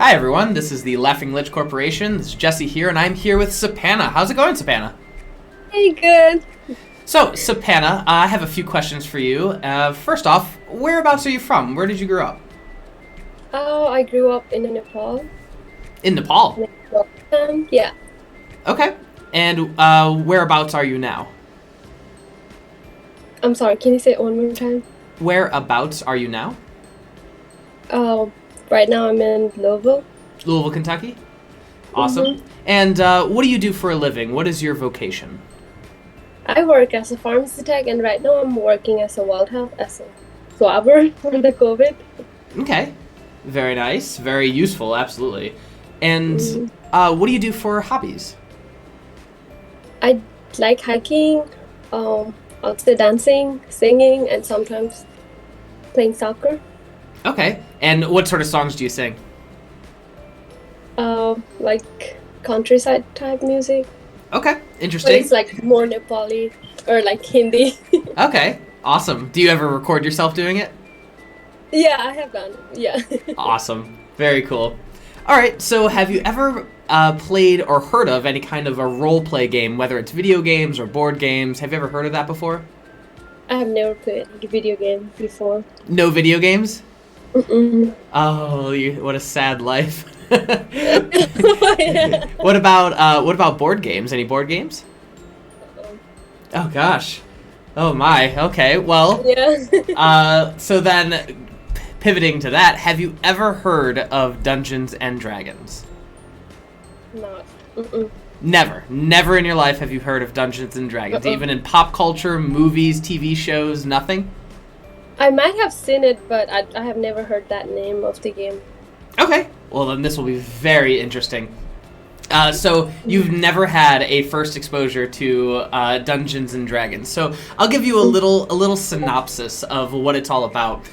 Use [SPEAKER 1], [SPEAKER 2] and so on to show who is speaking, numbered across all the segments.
[SPEAKER 1] Hi everyone, this is the Laughing Lich Corporation. This is Jesse here, and I'm here with Sapana. How's it going, Sapana?
[SPEAKER 2] Hey, good.
[SPEAKER 1] So, Sapana, I have a few questions for you. First off, whereabouts are you from? Where did you grow up?
[SPEAKER 2] Oh, I grew up in Nepal.
[SPEAKER 1] In Nepal?
[SPEAKER 2] Yeah.
[SPEAKER 1] Okay. And whereabouts are you now?
[SPEAKER 2] I'm sorry, can you say it one more time?
[SPEAKER 1] Whereabouts are you now?
[SPEAKER 2] Oh, right now I'm in Louisville.
[SPEAKER 1] Louisville, Kentucky? Awesome.
[SPEAKER 2] Mm-hmm.
[SPEAKER 1] And what do you do for a living? What is your vocation?
[SPEAKER 2] I work as a pharmacy tech, and right now I'm working as a wild health, as a swabber for the COVID.
[SPEAKER 1] Okay. Very nice. Very useful, absolutely. And what do you do for hobbies?
[SPEAKER 2] I like hiking, also dancing, singing, and sometimes playing soccer.
[SPEAKER 1] Okay. And what sort of songs do you sing?
[SPEAKER 2] Like countryside type music.
[SPEAKER 1] Okay,
[SPEAKER 2] But
[SPEAKER 1] interesting.
[SPEAKER 2] it's like more Nepali or like Hindi.
[SPEAKER 1] Okay, awesome. Do you ever record yourself doing it?
[SPEAKER 2] Yeah, I have done it. Yeah.
[SPEAKER 1] Awesome. Very cool. All right, so have you ever played or heard of any kind of a role-play game, whether it's video games or board games? Have you ever heard of that before?
[SPEAKER 2] I have never played a video game before.
[SPEAKER 1] No video games?
[SPEAKER 2] Mm-mm.
[SPEAKER 1] Oh, what a sad life.
[SPEAKER 2] Yeah.
[SPEAKER 1] What about board games? Any board games? Oh gosh. Oh my. Okay. Well,
[SPEAKER 2] Yeah.
[SPEAKER 1] so then pivoting to that, have you ever heard of Dungeons and Dragons?
[SPEAKER 2] Not. Mm-mm.
[SPEAKER 1] Never in your life have you heard of Dungeons and Dragons, even in pop culture, movies, TV shows, nothing?
[SPEAKER 2] I might have seen it, but I have never heard that name of the game.
[SPEAKER 1] Okay. Well, then this will be very interesting. So you've never had a first exposure to Dungeons and Dragons. So I'll give you a little synopsis of what it's all about.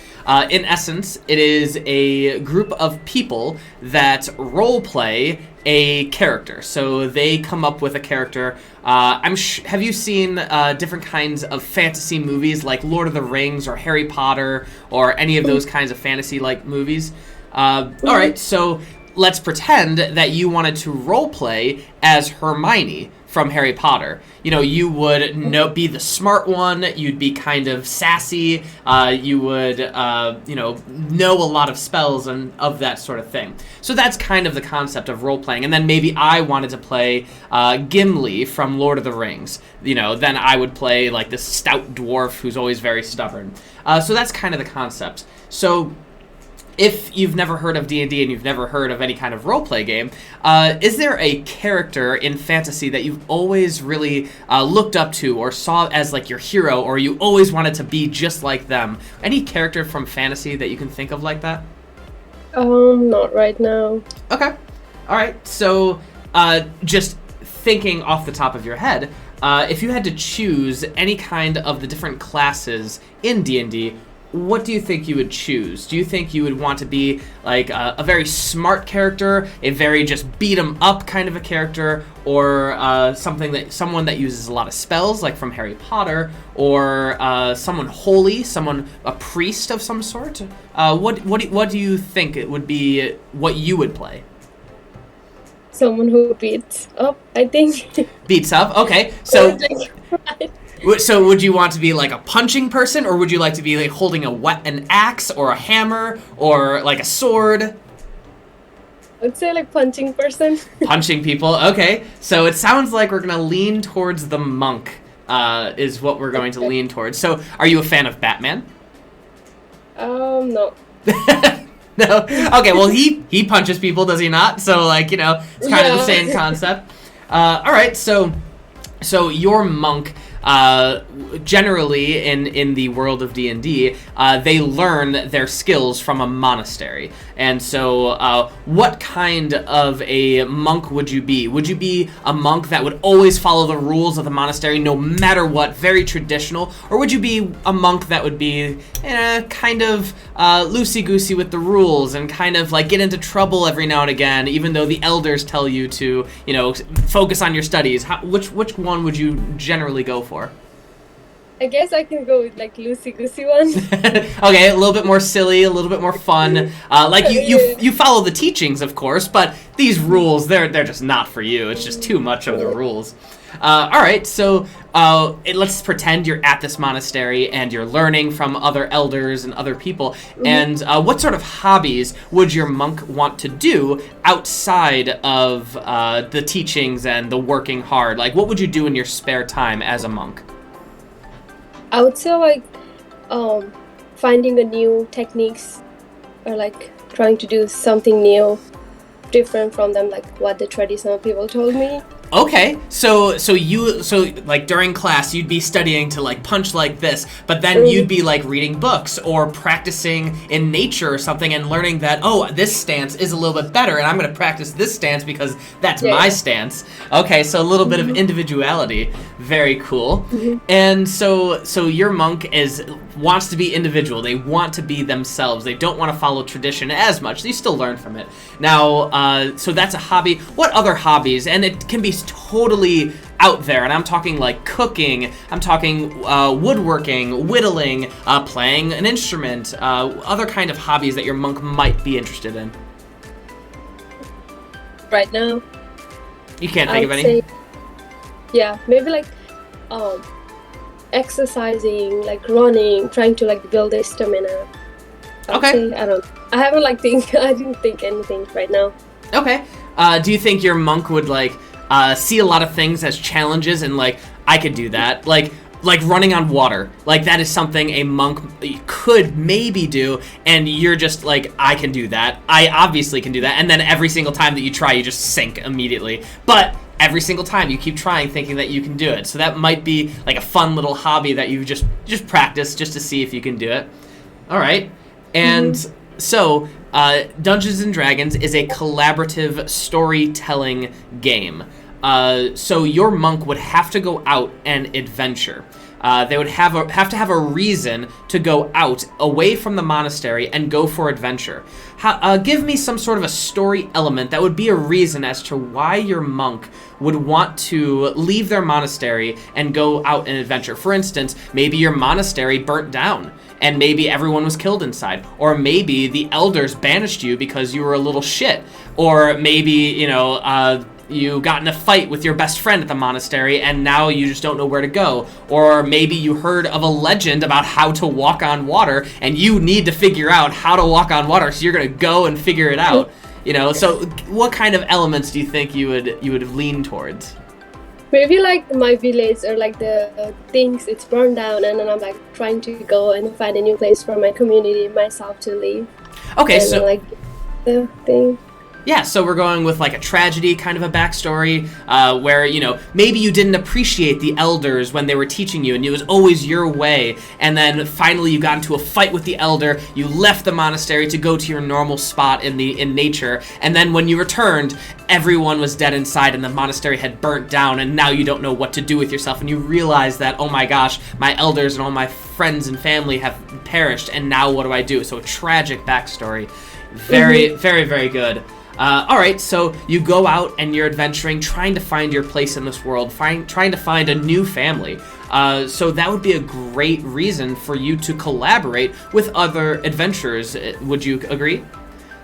[SPEAKER 1] In essence, it is a group of people that role play a character. So they come up with a character. Have you seen different kinds of fantasy movies like Lord of the Rings or Harry Potter or any of those kinds of fantasy-like movies? All right, so let's pretend that you wanted to role play as Hermione from Harry Potter. You know, you would be the smart one. You'd be kind of sassy. You would, know a lot of spells and of that sort of thing. So that's kind of the concept of role playing. And then maybe I wanted to play Gimli from Lord of the Rings. You know, then I would play like this stout dwarf who's always very stubborn. So that's kind of the concept. So if you've never heard of D&D and you've never heard of any kind of role-play game, is there a character in fantasy that you've always really looked up to or saw as like your hero, or you always wanted to be just like them? Any character from fantasy that you can think of like that?
[SPEAKER 2] Not right now.
[SPEAKER 1] Okay. All right. So just thinking off the top of your head, if you had to choose any kind of the different classes in D&D, what do you think you would choose? Do you think you would want to be like a very smart character, a very just beat 'em up kind of a character, or someone that uses a lot of spells, like from Harry Potter, or someone holy, a priest of some sort? What do you think it would be? What you would play?
[SPEAKER 2] Someone who beats up, I think.
[SPEAKER 1] Beats up. Okay, so. So would you want to be like a punching person, or would you like to be like holding an axe or a hammer or like a sword?
[SPEAKER 2] I'd say like punching person.
[SPEAKER 1] Punching people. Okay. So it sounds like we're going to lean towards the monk is what we're going to lean towards. So are you a fan of Batman?
[SPEAKER 2] No.
[SPEAKER 1] No. Okay, well he punches people, does he not? So like, it's kind of the same concept. All right. So your monk, generally in the world of D&D, they learn their skills from a monastery. And so what kind of a monk would you be? Would you be a monk that would always follow the rules of the monastery no matter what, very traditional? Or would you be a monk that would be kind of loosey-goosey with the rules and kind of like get into trouble every now and again, even though the elders tell you to, focus on your studies? Which one would you generally go for?
[SPEAKER 2] I guess I can go with like loosey goosey one.
[SPEAKER 1] Okay, a little bit more silly, a little bit more fun. Like you follow the teachings, of course, but these rules they're just not for you. It's just too much of the rules. All right, so let's pretend you're at this monastery and you're learning from other elders and other people. And what sort of hobbies would your monk want to do outside of the teachings and the working hard? Like, what would you do in your spare time as a monk?
[SPEAKER 2] I would say like finding a new techniques or like trying to do something new, different from them, like what the traditional people told me.
[SPEAKER 1] Okay, so like during class you'd be studying to like punch like this, but then you'd be like reading books or practicing in nature or something and learning that, oh, this stance is a little bit better and I'm going to practice this stance because that's my stance. Okay, so a little bit of individuality. Very cool. And so your monk wants to be individual. They want to be themselves. They don't want to follow tradition as much. They still learn from it. Now, so that's a hobby. What other hobbies? And it can be totally out there, and I'm talking like cooking, I'm talking woodworking, whittling, playing an instrument, other kind of hobbies that your monk might be interested in.
[SPEAKER 2] Right now,
[SPEAKER 1] you can't think of any?
[SPEAKER 2] Maybe like exercising, like running, trying to like build their stamina.
[SPEAKER 1] Okay.
[SPEAKER 2] I didn't think anything right now.
[SPEAKER 1] Okay. Do you think your monk would like see a lot of things as challenges and like, I could do that, like running on water, like that is something a monk could maybe do, and you're just like, I can do that, I obviously can do that, and then every single time that you try you just sink immediately, but every single time you keep trying thinking that you can do it. So that might be like a fun little hobby that you just practice just to see if you can do it. All right. And so Dungeons and Dragons is a collaborative storytelling game. So your monk would have to go out and adventure. They would have to have a reason to go out away from the monastery and go for adventure. Give me some sort of a story element that would be a reason as to why your monk would want to leave their monastery and go out and adventure. For instance, maybe your monastery burnt down and maybe everyone was killed inside, or maybe the elders banished you because you were a little shit, or maybe you got in a fight with your best friend at the monastery and now you just don't know where to go. Or maybe you heard of a legend about how to walk on water and you need to figure out how to walk on water, so you're going to go and figure it out. So what kind of elements do you think you would lean towards?
[SPEAKER 2] Maybe like my village or like the things it's burned down, and then I'm like trying to go and find a new place for my community, myself to live.
[SPEAKER 1] Okay,
[SPEAKER 2] and
[SPEAKER 1] so
[SPEAKER 2] like the thing.
[SPEAKER 1] Yeah, so we're going with like a tragedy kind of a backstory, where, maybe you didn't appreciate the elders when they were teaching you and it was always your way, and then finally you got into a fight with the elder, you left the monastery to go to your normal spot in nature, and then when you returned, everyone was dead inside and the monastery had burnt down, and now you don't know what to do with yourself, and you realize that, oh my gosh, my elders and all my friends and family have perished, and now what do I do? So a tragic backstory. Very, very, very good. All right, so you go out and you're adventuring, trying to find your place in this world, trying to find a new family. So that would be a great reason for you to collaborate with other adventurers. Would you agree?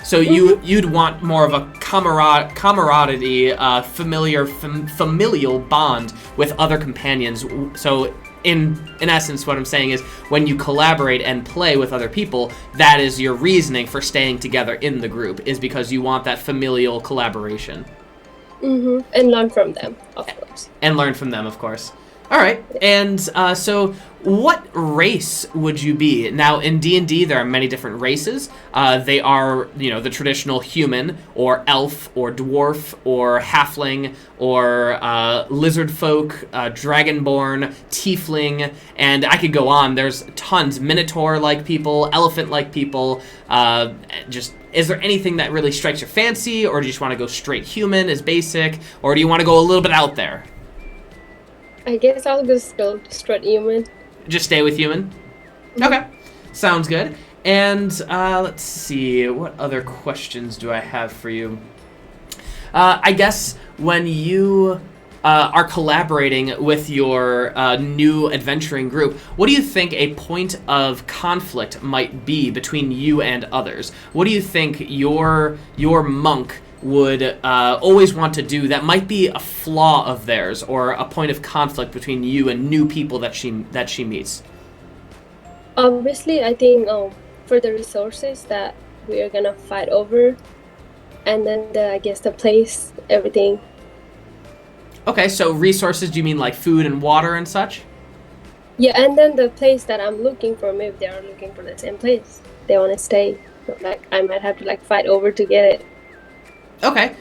[SPEAKER 1] So you'd want more of a camaraderie, familial bond with other companions. So in essence, what I'm saying is when you collaborate and play with other people, that is your reasoning for staying together in the group, is because you want that familial collaboration.
[SPEAKER 2] And learn from them, of course.
[SPEAKER 1] And learn from them, of course. All right, and so what race would you be? Now, in D&D, there are many different races. They are, the traditional human, or elf, or dwarf, or halfling, or lizard folk, dragonborn, tiefling, and I could go on. There's tons. Minotaur-like people, elephant-like people. Is there anything that really strikes your fancy, or do you just want to go straight human as basic, or do you want to go a little bit out there?
[SPEAKER 2] I guess I'll just go straight human.
[SPEAKER 1] Just stay with human? Okay. Sounds good. And let's see, what other questions do I have for you? I guess when you are collaborating with your new adventuring group, what do you think a point of conflict might be between you and others? What do you think your monk would always want to do that might be a flaw of theirs or a point of conflict between you and new people that she meets?
[SPEAKER 2] Obviously, I think for the resources that we are gonna fight over, and then I guess the place, everything.
[SPEAKER 1] Okay, so resources, do you mean like food and water and such?
[SPEAKER 2] Yeah, and then the place that I'm looking for, maybe they are looking for the same place. They want to stay. So, like, I might have to like fight over to get it.
[SPEAKER 1] Okay.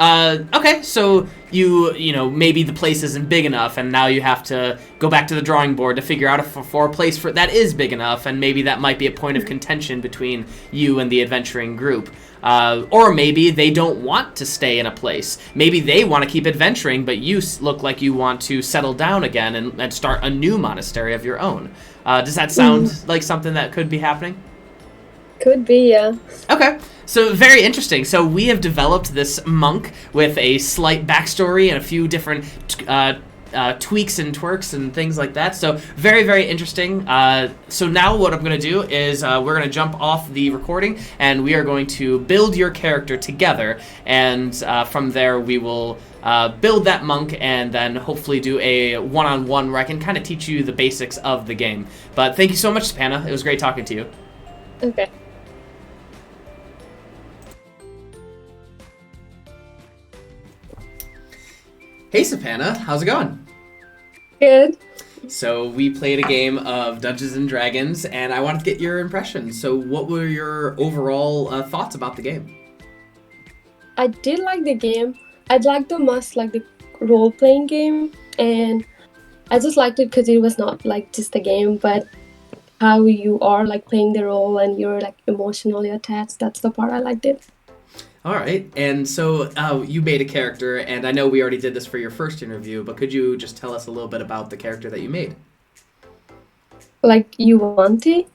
[SPEAKER 1] Okay, so you know, maybe the place isn't big enough, and now you have to go back to the drawing board to figure out for a place that is big enough, and maybe that might be a point of contention between you and the adventuring group. Or maybe they don't want to stay in a place. Maybe they want to keep adventuring, but you look like you want to settle down again and start a new monastery of your own. Does that sound like something that could be happening?
[SPEAKER 2] Could be, yeah.
[SPEAKER 1] Okay, so very interesting. So we have developed this monk with a slight backstory and a few different tweaks and twerks and things like that. So very, very interesting. So now what I'm going to do is we're going to jump off the recording and we are going to build your character together. And from there we will build that monk and then hopefully do a one-on-one where I can kind of teach you the basics of the game. But thank you so much, Sapana. It was great talking to you.
[SPEAKER 2] Okay.
[SPEAKER 1] Hey, Sapana. How's it going?
[SPEAKER 2] Good.
[SPEAKER 1] So we played a game of Dungeons and Dragons, and I wanted to get your impressions. So what were your overall thoughts about the game?
[SPEAKER 2] I did like the game. I'd like the most like the role-playing game, and I just liked it because it was not like just a game, but how you are like playing the role and you're like emotionally attached. That's the part I liked it.
[SPEAKER 1] All right, and so you made a character, and I know we already did this for your first interview, but could you just tell us a little bit about the character that you made?
[SPEAKER 2] Like you want to?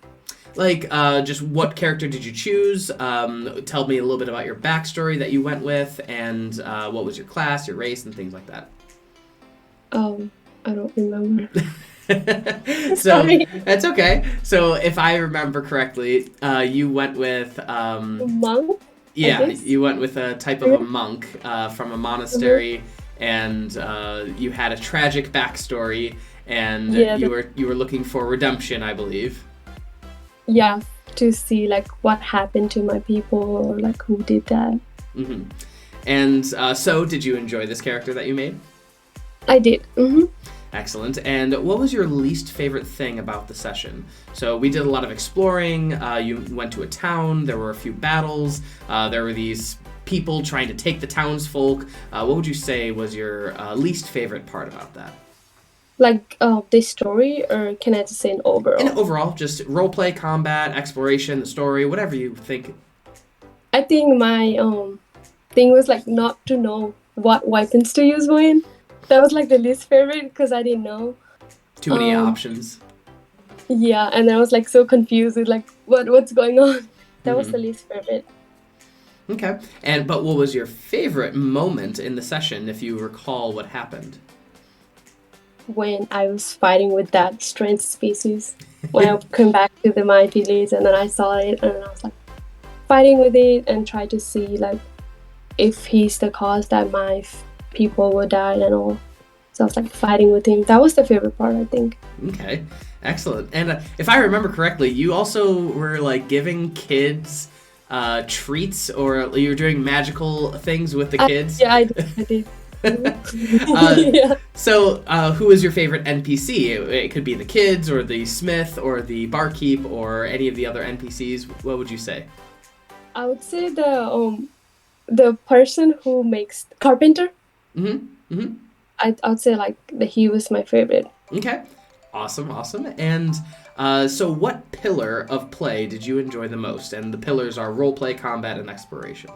[SPEAKER 1] Like, just what character did you choose? Tell me a little bit about your backstory that you went with, and what was your class, your race, and things like that.
[SPEAKER 2] I don't remember.
[SPEAKER 1] So
[SPEAKER 2] Sorry.
[SPEAKER 1] that's okay. So if I remember correctly, you went with
[SPEAKER 2] Monk?
[SPEAKER 1] yeah, you went with a type of a monk from a monastery, and you had a tragic backstory, and you were looking for redemption, I believe.
[SPEAKER 2] Yeah, to see like what happened to my people or like who did that.
[SPEAKER 1] Mm-hmm. And so, did you enjoy this character that you made?
[SPEAKER 2] I did. Mm-hmm.
[SPEAKER 1] Excellent. And what was your least favorite thing about the session? So we did a lot of exploring. You went to a town. There were a few battles. There were these people trying to take the townsfolk. What would you say was your least favorite part about that?
[SPEAKER 2] Like the story, or can I just say an overall?
[SPEAKER 1] And overall, just roleplay, combat, exploration, the story, whatever you think.
[SPEAKER 2] I think my thing was like not to know what weapons to use when. That was like the least favorite because I didn't know.
[SPEAKER 1] Too many options.
[SPEAKER 2] Yeah, and I was like so confused with like what's going on. That was the least favorite.
[SPEAKER 1] Okay. But what was your favorite moment in the session, if you recall what happened?
[SPEAKER 2] When I was fighting with that strange species. When I came back to my village and then I saw it and I was like fighting with it and try to see like if he's the cause that my people would die and all. So I was like fighting with him. That was the favorite part, I think.
[SPEAKER 1] Okay, excellent. And if I remember correctly, you also were like giving kids treats, or you were doing magical things with the kids.
[SPEAKER 2] Yeah, I did.
[SPEAKER 1] Yeah. So who is your favorite NPC? It could be the kids or the smith or the barkeep or any of the other NPCs. What would you say?
[SPEAKER 2] I would say the person who makes carpenter. I'd say like he was my favorite.
[SPEAKER 1] Okay, awesome. And so what pillar of play did you enjoy the most? And the pillars are roleplay, combat, and exploration.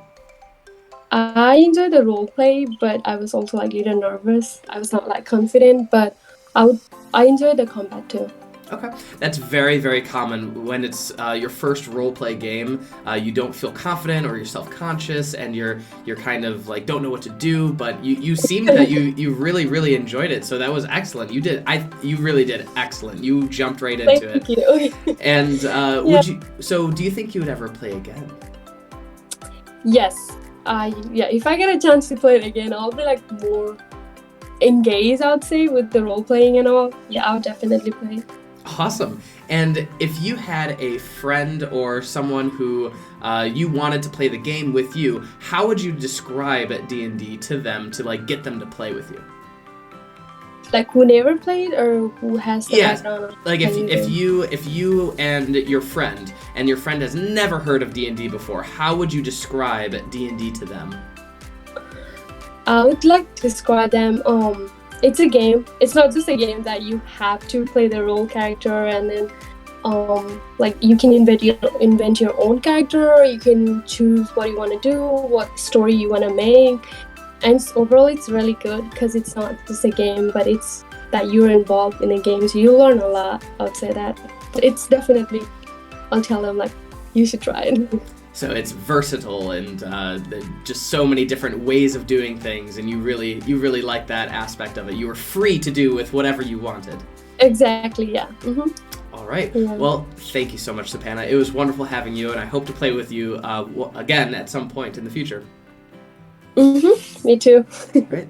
[SPEAKER 2] I enjoyed the roleplay, but I was also like a little nervous. I was not like confident, but I enjoyed the combat too.
[SPEAKER 1] Okay, that's very, very common when it's your first role-play game. You don't feel confident or you're self-conscious, and you're kind of like don't know what to do. But you seemed that you really, really enjoyed it. So that was excellent. You really did excellent. You jumped right into it.
[SPEAKER 2] Thank you.
[SPEAKER 1] And
[SPEAKER 2] Yeah.
[SPEAKER 1] do you think you would ever play again?
[SPEAKER 2] Yes. If I get a chance to play it again, I'll be like more engaged, I would say, with the role playing and all. Yeah, I'll definitely play.
[SPEAKER 1] Awesome. And if you had a friend or someone who you wanted to play the game with you, how would you describe D&D to them to like get them to play with you?
[SPEAKER 2] Like who never played or who has the
[SPEAKER 1] Yeah,
[SPEAKER 2] background of
[SPEAKER 1] like
[SPEAKER 2] playing
[SPEAKER 1] if
[SPEAKER 2] game?
[SPEAKER 1] you and your friend has never heard of D&D before, how would you describe D&D to them?
[SPEAKER 2] I would like to describe them. It's a game. It's not just a game that you have to play the role character and then like you can invent your own character. You can choose what you want to do, what story you want to make, and overall it's really good because it's not just a game, but it's that you're involved in a game, so you learn a lot. I would say that. But it's definitely. I'll tell them like you should try it.
[SPEAKER 1] So it's versatile and just so many different ways of doing things, and you really like that aspect of it. You were free to do with whatever you wanted.
[SPEAKER 2] Exactly. Yeah.
[SPEAKER 1] All right.
[SPEAKER 2] Yeah.
[SPEAKER 1] Well, thank you so much, Sapana. It was wonderful having you, and I hope to play with you again at some point in the future.
[SPEAKER 2] Me too.
[SPEAKER 1] All right.